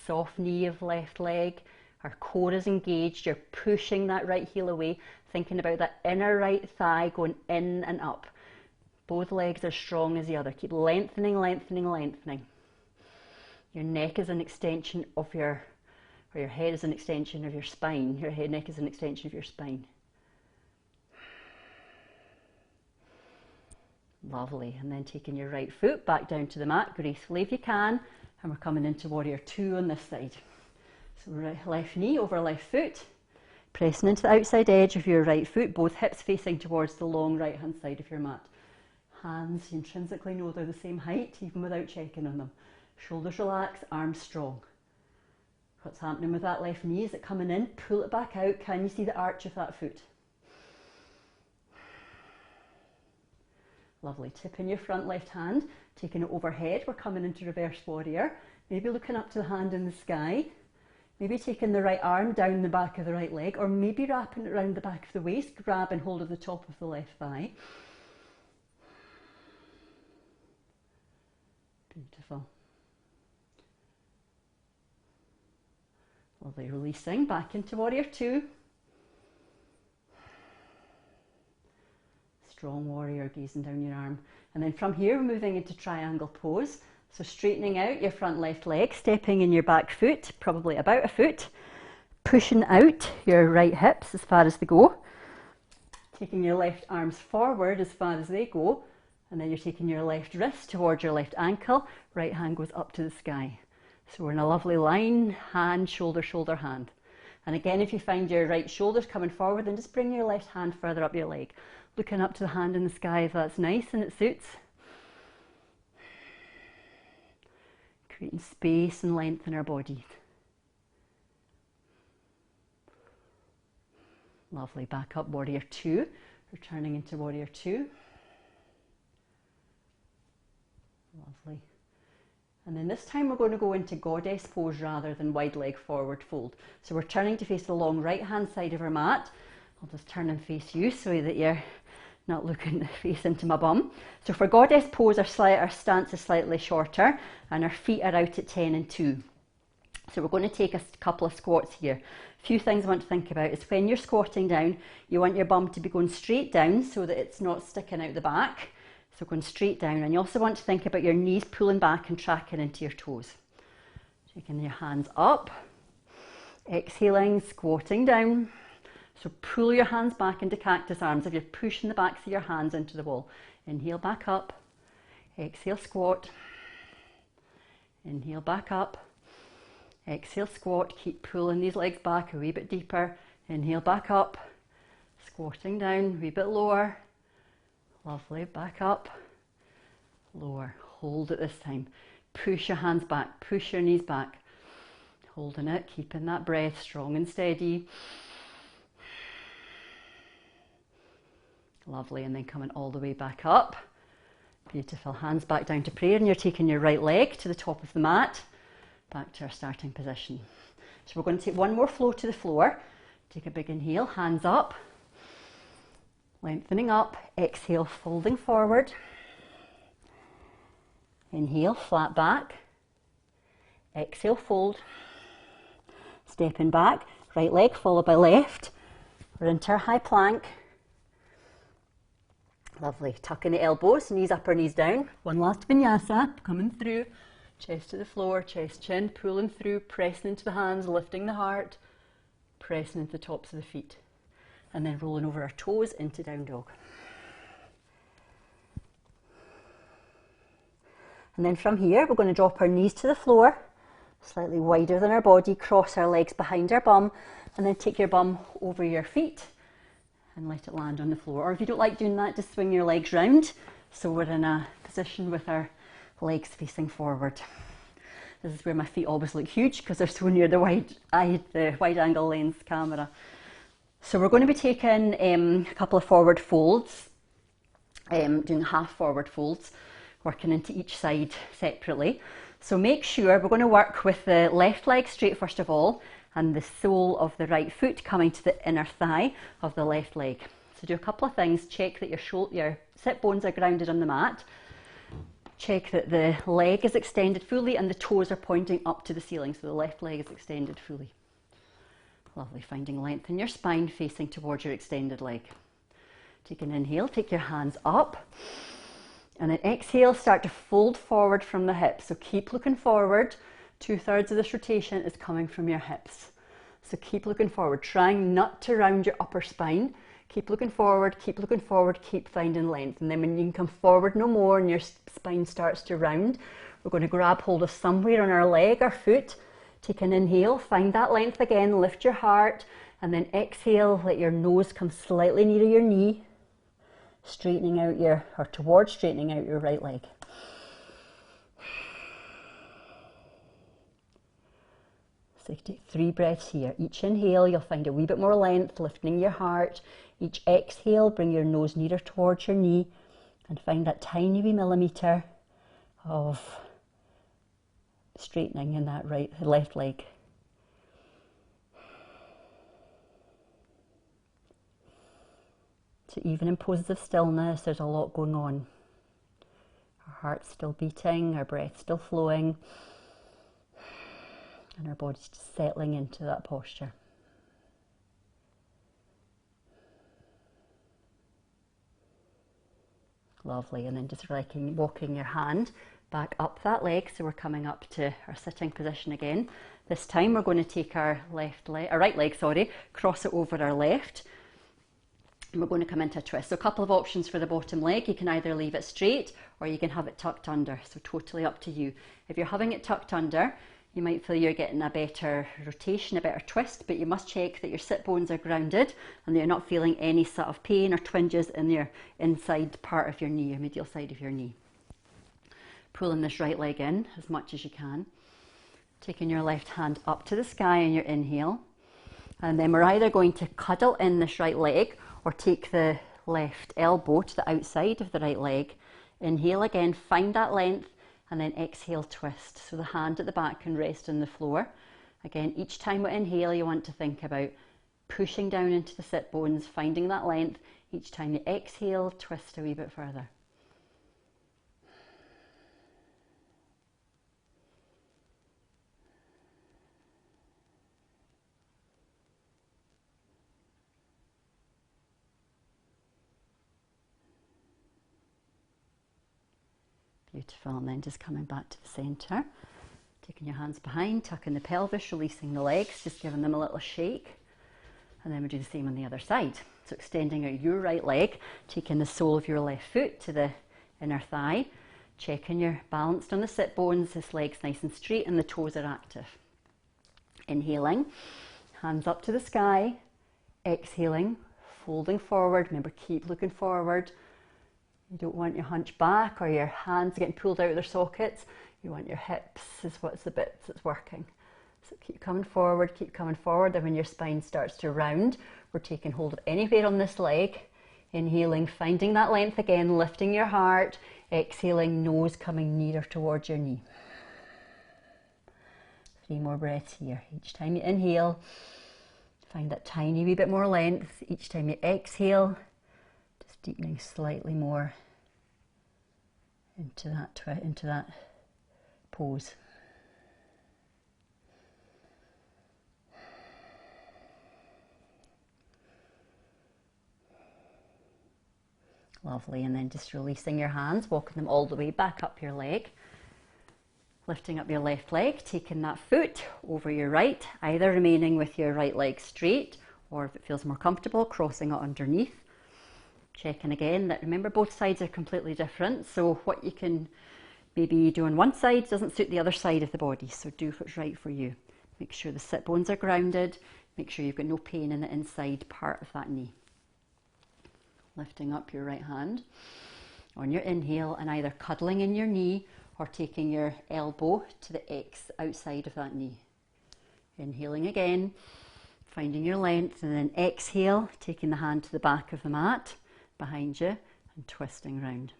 soft knee of left leg, our core is engaged, you're pushing that right heel away, thinking about that inner right thigh going in and up. Both legs are strong as the other. Keep lengthening, lengthening, lengthening. Your neck is an extension of or your head is an extension of your spine. Your head neck is an extension of your spine. Lovely. And then taking your right foot back down to the mat gracefully if you can. And we're coming into warrior two on this side. So left knee over left foot. Pressing into the outside edge of your right foot, both hips facing towards the long right hand side of your mat. Hands, you intrinsically know they're the same height even without checking on them. Shoulders relax, arms strong. What's happening with that left knee? Is it coming in? Pull it back out. Can you see the arch of that foot? Lovely. Tipping your front left hand, taking it overhead. We're coming into reverse warrior. Maybe looking up to the hand in the sky. Maybe taking the right arm down the back of the right leg, or maybe wrapping it around the back of the waist, grabbing hold of the top of the left thigh. Beautiful. Lovely. Releasing back into warrior two. Strong warrior, gazing down your arm. And then from here, we're moving into triangle pose. So straightening out your front left leg, stepping in your back foot, probably about a foot. Pushing out your right hips as far as they go. Taking your left arms forward as far as they go. And then you're taking your left wrist towards your left ankle. Right hand goes up to the sky. So we're in a lovely line, hand, shoulder, shoulder, hand. And again, if you find your right shoulder's coming forward, then just bring your left hand further up your leg. Looking up to the hand in the sky if that's nice and it suits. Creating space and length in our bodies. Lovely. Back up warrior two. Returning into warrior two. Lovely. And then this time we're going to go into goddess pose rather than wide leg forward fold. So we're turning to face the long right hand side of our mat. I'll just turn and face you so that you're not looking face into my bum. So for goddess pose, our stance is slightly shorter and our feet are out at 10 and 2. So we're going to take a couple of squats here. A few things I want to think about is when you're squatting down, you want your bum to be going straight down so that it's not sticking out the back. So going straight down, and you also want to think about your knees pulling back and tracking into your toes. Taking your hands up, exhaling, squatting down. So pull your hands back into cactus arms if you're pushing the backs of your hands into the wall. Inhale, back up. Exhale, squat. Inhale, back up. Exhale, squat. Keep pulling these legs back a wee bit deeper. Inhale, back up. Squatting down, a wee bit lower. Lovely, back up. Lower. Hold it this time. Push your hands back. Push your knees back. Holding it, keeping that breath strong and steady. Lovely, and then coming all the way back up. Beautiful, hands back down to prayer, and you're taking your right leg to the top of the mat, back to our starting position. So we're going to take one more flow to the floor. Take a big inhale, hands up, lengthening up, exhale, folding forward. Inhale, flat back, exhale, fold, stepping back, right leg followed by left. We're into our high plank. Lovely, tucking the elbows, knees up or knees down. One last vinyasa, coming through, chest to the floor, chest, chin, pulling through, pressing into the hands, lifting the heart, pressing into the tops of the feet. And then rolling over our toes into down dog. And then from here, we're going to drop our knees to the floor, slightly wider than our body, cross our legs behind our bum, and then take your bum over your feet and let it land on the floor. Or if you don't like doing that, just swing your legs round. So we're in a position with our legs facing forward. This is where my feet always look huge because they're so near the wide angle lens camera. So we're going to be taking a couple of forward folds, doing half forward folds, working into each side separately. So make sure we're going to work with the left leg straight first of all, and the sole of the right foot coming to the inner thigh of the left leg. So do a couple of things. Check that your sit bones are grounded on the mat. Check that the leg is extended fully and the toes are pointing up to the ceiling, so the left leg is extended fully. Lovely, finding length in your spine facing towards your extended leg. Take an inhale, take your hands up, and then exhale, start to fold forward from the hips. So keep looking forward. 2/3 of this rotation is coming from your hips. So keep looking forward, trying not to round your upper spine. Keep looking forward, keep finding length. And then when you can come forward no more and your spine starts to round, we're going to grab hold of somewhere on our leg, our foot. Take an inhale, find that length again, lift your heart, and then exhale, let your nose come slightly nearer your knee, straightening out towards straightening out your right leg. So take 3 breaths here. Each inhale, you'll find a wee bit more length, lifting your heart. Each exhale, bring your nose nearer towards your knee and find that tiny wee millimetre of straightening in that left leg. So even in poses of stillness, there's a lot going on. Our heart's still beating, our breath's still flowing, and our body's just settling into that posture. Lovely, and then just walking your hand back up that leg, so we're coming up to our sitting position again. This time we're going to take our right leg, cross it over our left, and we're going to come into a twist. So a couple of options for the bottom leg. You can either leave it straight or you can have it tucked under, so totally up to you. If you're having it tucked under, you might feel you're getting a better rotation, a better twist, but you must check that your sit bones are grounded and that you're not feeling any sort of pain or twinges in your inside part of your knee, your medial side of your knee. Pulling this right leg in as much as you can. Taking your left hand up to the sky in your inhale. And then we're either going to cuddle in this right leg or take the left elbow to the outside of the right leg. Inhale again, find that length, and then exhale, twist. So the hand at the back can rest on the floor. Again, each time we inhale, you want to think about pushing down into the sit bones, finding that length. Each time you exhale, twist a wee bit further. Beautiful. And then just coming back to the centre. Taking your hands behind, tucking the pelvis, releasing the legs, just giving them a little shake. And then we do the same on the other side. So extending out your right leg, taking the sole of your left foot to the inner thigh, checking you're balanced on the sit bones, this leg's nice and straight and the toes are active. Inhaling, hands up to the sky, exhaling, folding forward. Remember, keep looking forward. You don't want your hunch back or your hands getting pulled out of their sockets. You want your hips is what's the bits that's working. So keep coming forward, and when your spine starts to round, we're taking hold of anywhere on this leg. Inhaling, finding that length again, lifting your heart. Exhaling, nose coming nearer towards your knee. 3 more breaths here. Each time you inhale, find that tiny wee bit more length. Each time you exhale, just deepening slightly more into that pose. Lovely, and then just releasing your hands, walking them all the way back up your leg. Lifting up your left leg, taking that foot over your right, either remaining with your right leg straight, or if it feels more comfortable, crossing it underneath. Checking again that, remember, both sides are completely different, so what you can maybe do on one side doesn't suit the other side of the body, so do what's right for you. Make sure the sit bones are grounded, make sure you've got no pain in the inside part of that knee. Lifting up your right hand on your inhale and either cuddling in your knee or taking your elbow to the X outside of that knee. Inhaling again, finding your length, and then exhale, taking the hand to the back of the mat behind you and twisting round.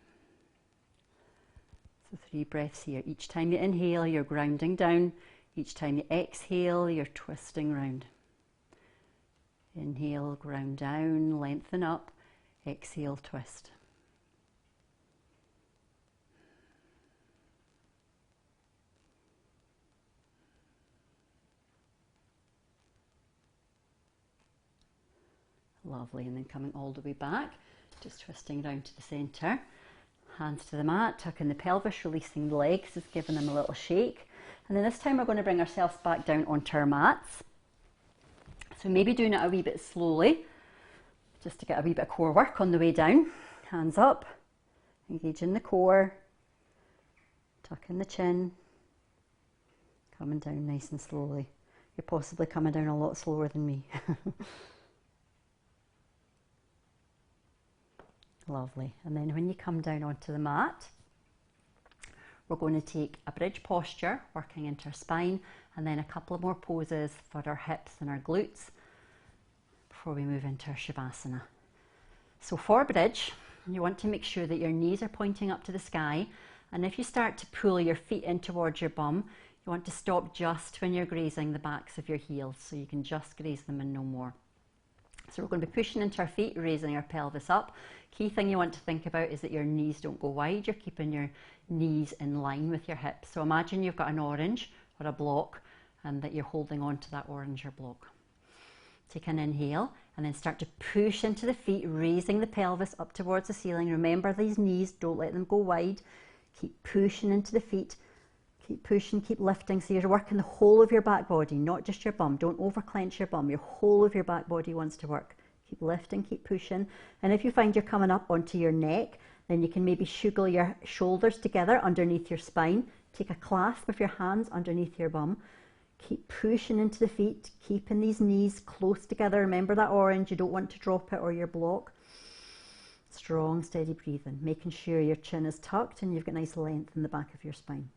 So 3 breaths here. Each time you inhale, you're grounding down. Each time you exhale, you're twisting round. Inhale, ground down, lengthen up. Exhale, twist. Lovely, and then coming all the way back, just twisting down to the centre. Hands to the mat, tucking the pelvis, releasing the legs, just giving them a little shake. And then this time we're going to bring ourselves back down onto our mats. So maybe doing it a wee bit slowly, just to get a wee bit of core work on the way down. Hands up, engaging the core, tucking the chin, coming down nice and slowly. You're possibly coming down a lot slower than me. Lovely. And then when you come down onto the mat, we're going to take a bridge posture, working into our spine, and then a couple of more poses for our hips and our glutes before we move into our Shavasana. So for bridge, you want to make sure that your knees are pointing up to the sky, and if you start to pull your feet in towards your bum, you want to stop just when you're grazing the backs of your heels, so you can just graze them and no more. So we're going to be pushing into our feet, raising our pelvis up. Key thing you want to think about is that your knees don't go wide. You're keeping your knees in line with your hips. So imagine you've got an orange or a block and that you're holding on to that orange or block. Take an inhale and then start to push into the feet, raising the pelvis up towards the ceiling. Remember these knees, don't let them go wide. Keep pushing into the feet. Keep pushing, keep lifting. So you're working the whole of your back body, not just your bum. Don't over clench your bum. Your whole of your back body wants to work. Keep lifting, keep pushing. And if you find you're coming up onto your neck, then you can maybe shuggle your shoulders together underneath your spine. Take a clasp of your hands underneath your bum. Keep pushing into the feet, keeping these knees close together. Remember that orange, you don't want to drop it or your block. Strong, steady breathing, making sure your chin is tucked and you've got nice length in the back of your spine.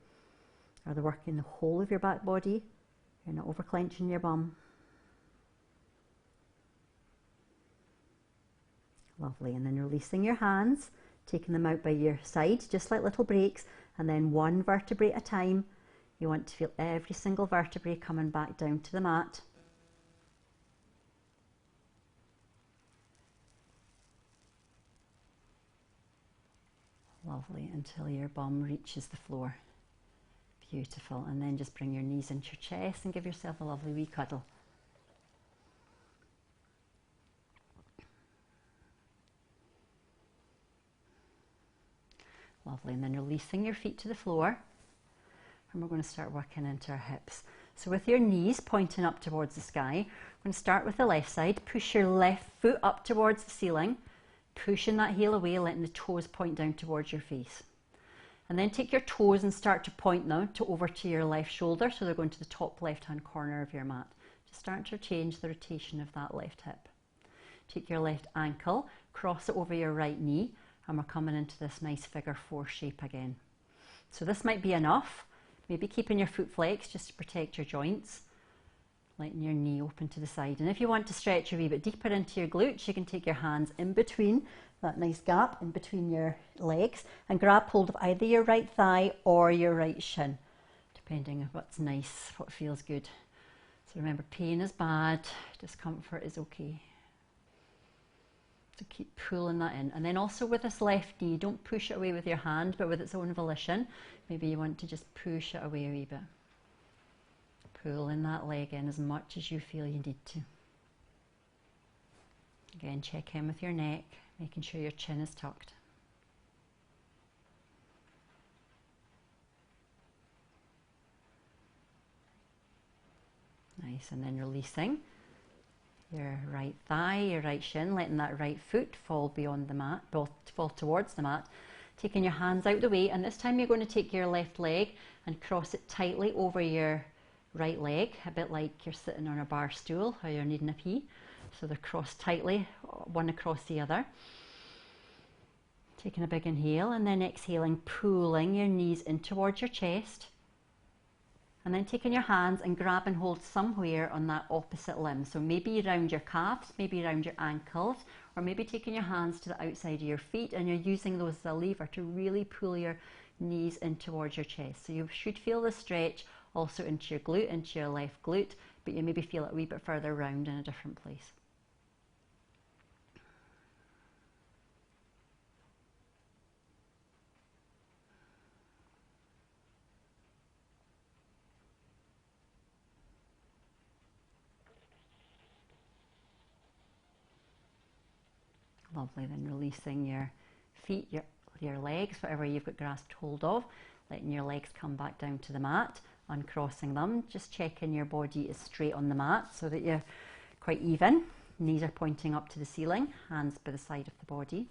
Are they working the whole of your back body? You're not over clenching your bum. Lovely, and then releasing your hands, taking them out by your side, just like little breaks, and then one vertebrae at a time. You want to feel every single vertebrae coming back down to the mat. Lovely, until your bum reaches the floor. Beautiful, and then just bring your knees into your chest and give yourself a lovely wee cuddle. Lovely. And then releasing your feet to the floor. And we're going to start working into our hips. So with your knees pointing up towards the sky, we're going to start with the left side. Push your left foot up towards the ceiling, pushing that heel away, letting the toes point down towards your face. And then take your toes and start to point now over to your left shoulder, so they're going to the top left-hand corner of your mat. Just start to change the rotation of that left hip. Take your left ankle, cross it over your right knee, and we're coming into this nice figure four shape again. So this might be enough. Maybe keeping your foot flexed just to protect your joints, letting your knee open to the side. And if you want to stretch a wee bit deeper into your glutes, you can take your hands in between that nice gap in between your legs and grab hold of either your right thigh or your right shin, depending on what's nice, what feels good. So remember, pain is bad, discomfort is okay. So keep pulling that in. And then also with this left knee, don't push it away with your hand, but with its own volition. Maybe you want to just push it away a wee bit. Pulling that leg in as much as you feel you need to. Again, check in with your neck, making sure your chin is tucked. Nice, and then releasing your right thigh, your right shin, letting that right foot fall beyond the mat, fall towards the mat. Taking your hands out the way, and this time you're going to take your left leg and cross it tightly over your right leg, a bit like you're sitting on a bar stool, how you're needing a pee. So they're crossed tightly, one across the other. Taking a big inhale, and then exhaling, pulling your knees in towards your chest. And then taking your hands and grab and hold somewhere on that opposite limb. So maybe around your calves, maybe around your ankles, or maybe taking your hands to the outside of your feet, and you're using those as a lever to really pull your knees in towards your chest. So you should feel the stretch also into your glute, into your left glute, but you maybe feel it a wee bit further round in a different place. Lovely, then releasing your feet, your legs, whatever you've got grasped hold of, letting your legs come back down to the mat, uncrossing them, just checking your body is straight on the mat so that you're quite even. Knees are pointing up to the ceiling, hands by the side of the body.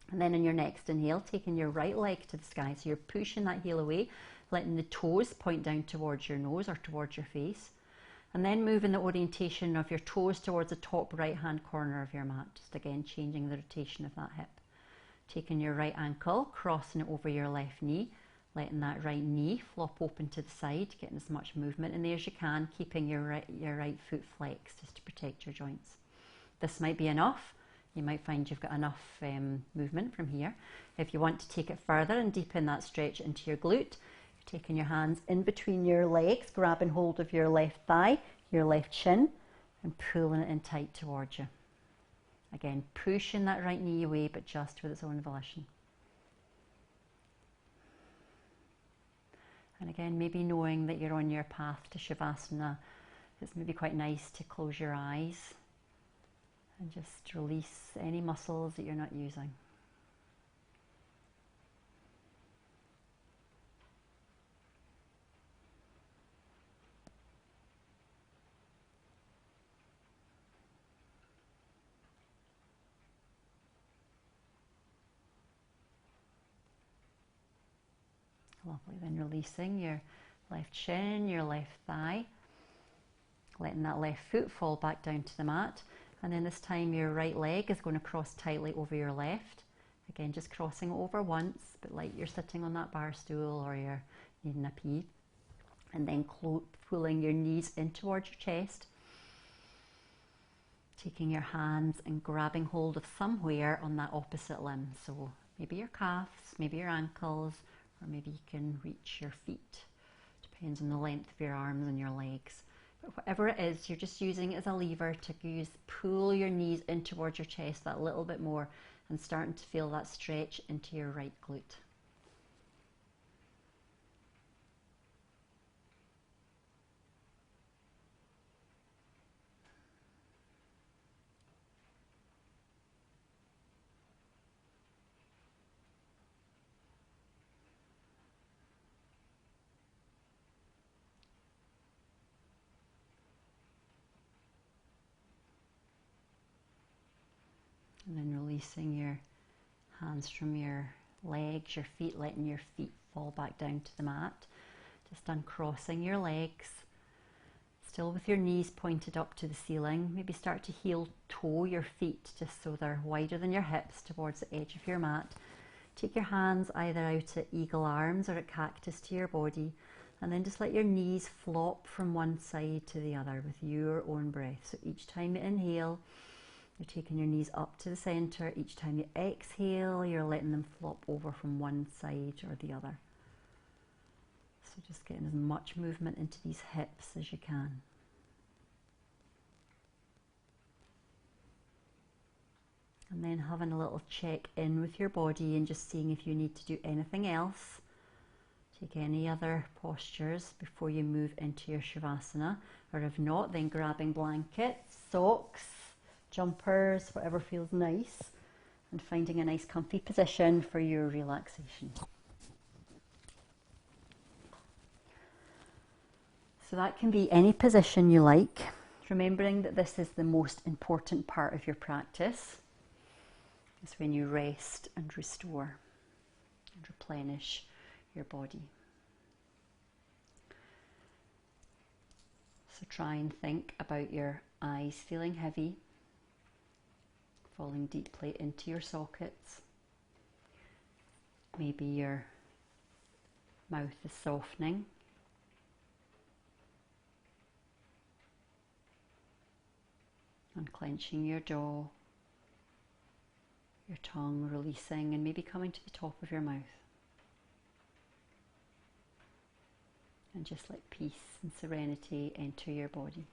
And then in your next inhale, taking your right leg to the sky, so you're pushing that heel away, letting the toes point down towards your nose or towards your face. And then moving the orientation of your toes towards the top right hand corner of your mat. Just again changing the rotation of that hip. Taking your right ankle, crossing it over your left knee, letting that right knee flop open to the side, getting as much movement in there as you can, keeping your right foot flexed just to protect your joints. This might be enough. You might find you've got enough movement from here. If you want to take it further and deepen that stretch into your glute, taking your hands in between your legs, grabbing hold of your left thigh, your left shin, and pulling it in tight towards you. Again, pushing that right knee away, but just with its own volition. And again, maybe knowing that you're on your path to Shavasana, it's maybe quite nice to close your eyes and just release any muscles that you're not using. Lovely, then releasing your left shin, your left thigh, letting that left foot fall back down to the mat. And then this time your right leg is going to cross tightly over your left. Again, just crossing over once, but like you're sitting on that bar stool or you're needing a pee. And then pulling your knees in towards your chest. Taking your hands and grabbing hold of somewhere on that opposite limb. So maybe your calves, maybe your ankles, or maybe you can reach your feet. Depends on the length of your arms and your legs. But whatever it is, you're just using it as a lever to pull your knees in towards your chest that little bit more and starting to feel that stretch into your right glute. And then releasing your hands from your legs, your feet, letting your feet fall back down to the mat. Just uncrossing your legs, still with your knees pointed up to the ceiling. Maybe start to heel toe your feet just so they're wider than your hips towards the edge of your mat. Take your hands either out at eagle arms or at cactus to your body, and then just let your knees flop from one side to the other with your own breath. So each time you inhale, you're taking your knees up to the center. Each time you exhale, you're letting them flop over from one side or the other. So just getting as much movement into these hips as you can. And then having a little check in with your body and just seeing if you need to do anything else. Take any other postures before you move into your Shavasana, or if not, then grabbing blankets, socks, jumpers, whatever feels nice, and finding a nice comfy position for your relaxation. So that can be any position you like, remembering that this is the most important part of your practice. It's when you rest and restore and replenish your body. So try and think about your eyes feeling heavy, falling deeply into your sockets. Maybe your mouth is softening. Unclenching your jaw, your tongue releasing and maybe coming to the top of your mouth. And just let peace and serenity enter your body.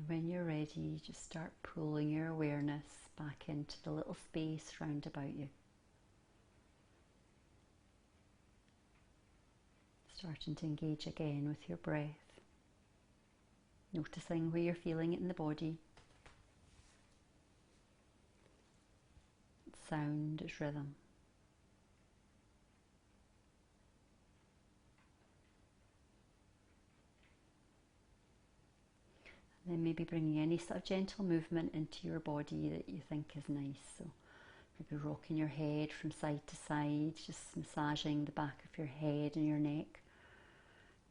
When you're ready, just start pulling your awareness back into the little space round about you. Starting to engage again with your breath. Noticing where you're feeling it in the body. Its sound, its rhythm. Then maybe bringing any sort of gentle movement into your body that you think is nice. So maybe rocking your head from side to side, just massaging the back of your head and your neck.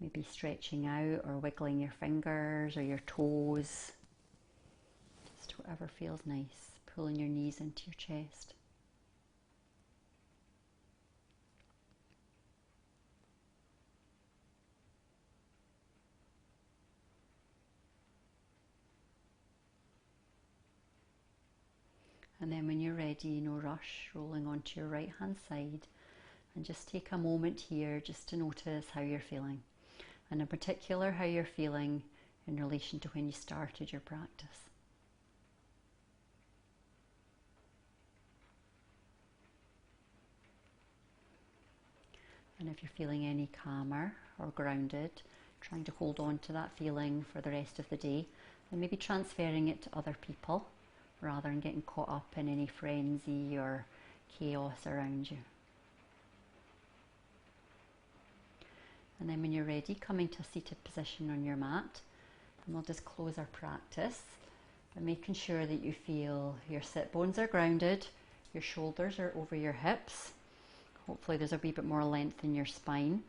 Maybe stretching out or wiggling your fingers or your toes. Just whatever feels nice. Pulling your knees into your chest. And then when you're ready, no rush, rolling onto your right hand side, and just take a moment here just to notice how you're feeling, and in particular how you're feeling in relation to when you started your practice. And if you're feeling any calmer or grounded, trying to hold on to that feeling for the rest of the day, and maybe transferring it to other people rather than getting caught up in any frenzy or chaos around you. And then when you're ready, come into a seated position on your mat, and we'll just close our practice by making sure that you feel your sit bones are grounded, your shoulders are over your hips. Hopefully there's a wee bit more length in your spine.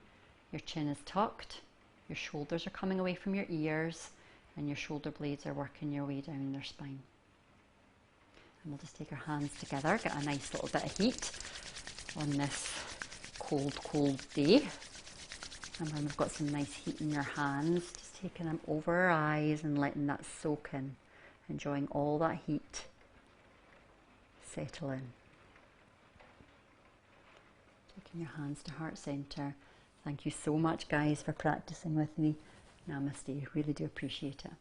Your chin is tucked, your shoulders are coming away from your ears, and your shoulder blades are working your way down their spine. And we'll just take our hands together, get a nice little bit of heat on this cold, cold day. And when we've got some nice heat in your hands, just taking them over our eyes and letting that soak in, enjoying all that heat settle in. Taking your hands to heart center. Thank you so much, guys, for practicing with me. Namaste. Really do appreciate it.